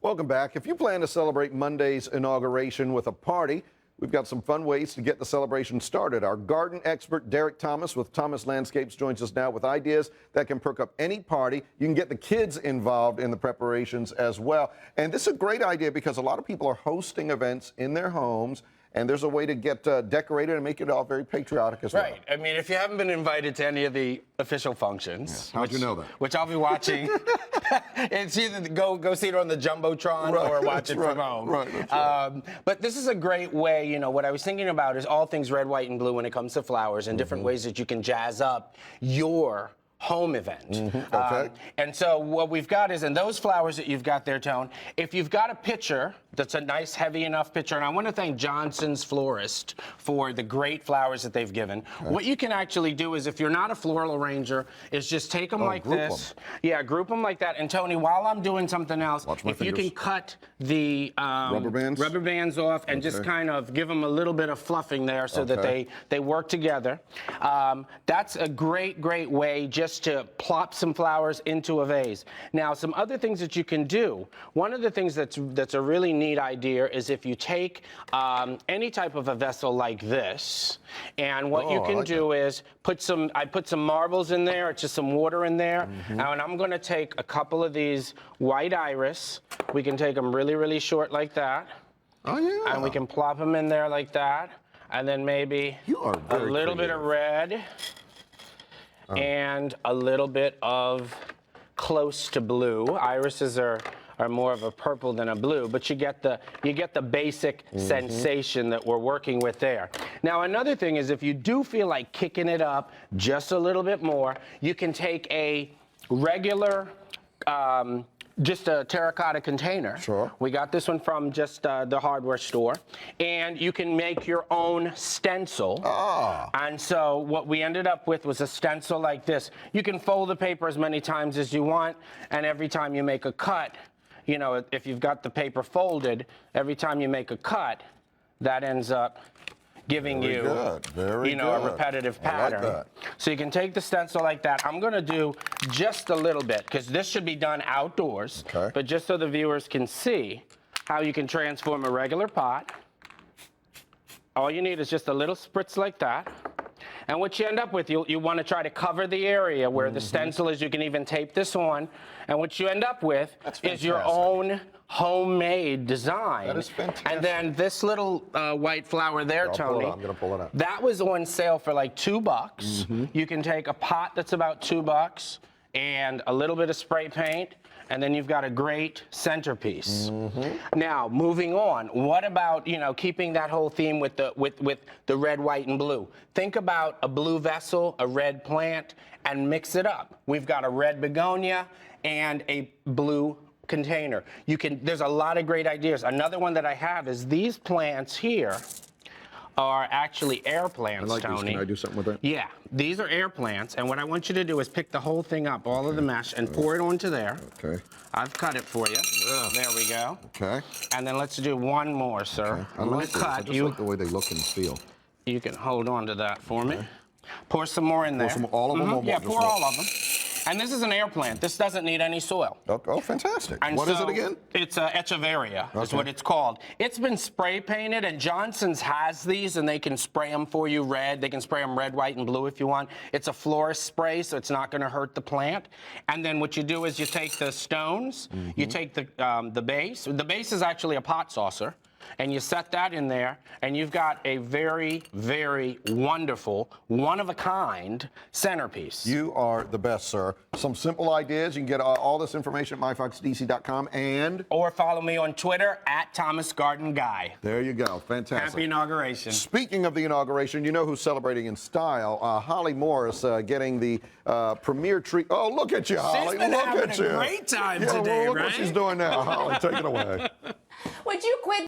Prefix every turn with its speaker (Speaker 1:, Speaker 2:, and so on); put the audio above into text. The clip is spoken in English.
Speaker 1: Welcome back. If you plan to celebrate Monday's inauguration with a party, we've got some fun ways to get the celebration started. Our garden expert, Derek Thomas with Thomas Landscapes, joins us now with ideas that can perk up any party. You can get the kids involved in the preparations as well. And this is a great idea because a lot of people are hosting events in their homes, and there's a way to get decorated and make it all very patriotic as well.
Speaker 2: Right. I mean, if you haven't been invited to any of the official functions,
Speaker 1: how'd you know that?
Speaker 2: Which I'll be watching, it's either go see it on the Jumbotron or watch it from home.
Speaker 1: Right.
Speaker 2: But this is a great way, you know, what I was thinking about is all things red, white, and blue when it comes to flowers and different ways that you can jazz up your home event.
Speaker 1: Okay.
Speaker 2: And so what we've got is, in those flowers that you've got there, Tone, if you've got a pitcher that's a nice, heavy enough pitcher, and I want to thank Johnson's Florist for the great flowers that they've given. What you can actually do is, if you're not a floral arranger, is just take them like this. Yeah, group them like that. And Tony, while I'm doing something else, if you can cut the rubber bands off and just kind of give them a little bit of fluffing there so that they work together. That's a great way just to plop some flowers into a vase. Now, some other things that you can do. One of the things that's a really neat idea is if you take any type of a vessel like this, and what you can do is I put some marbles in there, just some water in there. Now, and I'm going to take a couple of these white iris. We can take them really, really short like that.
Speaker 1: Oh, yeah.
Speaker 2: And we can plop them in there like that. And then maybe a little bit of red. And a little bit of close to blue. Irises are more of a purple than a blue, but you get the basic sensation that we're working with there. Now, another thing is, if you do feel like kicking it up just a little bit more, you can take a regular just a terracotta container.
Speaker 1: Sure.
Speaker 2: We got this one from just the hardware store. And you can make your own stencil. And so what we ended up with was a stencil like this. You can fold the paper as many times as you want, and every time you make a cut, you know, if you've got the paper folded, every time you make a cut, that ends up giving you a repetitive pattern.
Speaker 1: I like that.
Speaker 2: So you can take the stencil like that. I'm going to do just a little bit because this should be done outdoors, but just so the viewers can see how you can transform a regular pot. All you need is just a little spritz like that. And what you end up with, you want to try to cover the area where the stencil is. You can even tape this on. And what you end up with is your own homemade design.
Speaker 1: That is fantastic.
Speaker 2: And then this little white flower there, Tony,
Speaker 1: I'm going to pull it out.
Speaker 2: that was on sale for like $2. You can take a pot that's about $2 and a little bit of spray paint, and then you've got a great centerpiece. Now, moving on, what about, you know, keeping that whole theme with the red, white, and blue? Think about a blue vessel, a red plant, and mix it up. We've got a red begonia and a blue container. There's a lot of great ideas. Another one that I have is these plants here are actually air plants,
Speaker 1: I like
Speaker 2: Tony.
Speaker 1: these. Can I do something with that?
Speaker 2: Yeah, these are air plants, and what I want you to do is pick the whole thing up, all of the mesh, and pour it onto there.
Speaker 1: Okay.
Speaker 2: I've cut it for you.
Speaker 1: Yeah.
Speaker 2: There we go.
Speaker 1: Okay.
Speaker 2: And then let's do one more, sir.
Speaker 1: I like this. I just like the way they look and feel.
Speaker 2: You can hold on to that for me. Pour some more in there.
Speaker 1: Pour some, all of them? Or
Speaker 2: Yeah,
Speaker 1: just
Speaker 2: pour
Speaker 1: one?
Speaker 2: all of them. And this is an air plant. This doesn't need any soil.
Speaker 1: Oh, fantastic.
Speaker 2: And
Speaker 1: What is it again?
Speaker 2: It's Echeveria, is what it's called. It's been spray painted, and Johnson's has these, and they can spray them for you red. They can spray them red, white, and blue if you want. It's a florist spray, so it's not going to hurt the plant. And then what you do is you take the stones, you take the base. The base is actually a pot saucer. And you set that in there, and you've got a very, very wonderful, one-of-a-kind centerpiece.
Speaker 1: You are the best, sir. Some simple ideas. You can get all this information at myfoxdc.com and...
Speaker 2: Or follow me on Twitter at Thomas Garden Guy.
Speaker 1: There you go. Fantastic.
Speaker 2: Happy inauguration.
Speaker 1: Speaking of the inauguration, you know who's celebrating in style? Holly Morris getting the premier treat. Oh, look at you, Holly.
Speaker 2: She's been
Speaker 1: look
Speaker 2: having
Speaker 1: at
Speaker 2: a
Speaker 1: you.
Speaker 2: great time
Speaker 1: today,
Speaker 2: today,
Speaker 1: look
Speaker 2: right?
Speaker 1: what she's doing now. Holly, take it away.
Speaker 3: Would you quit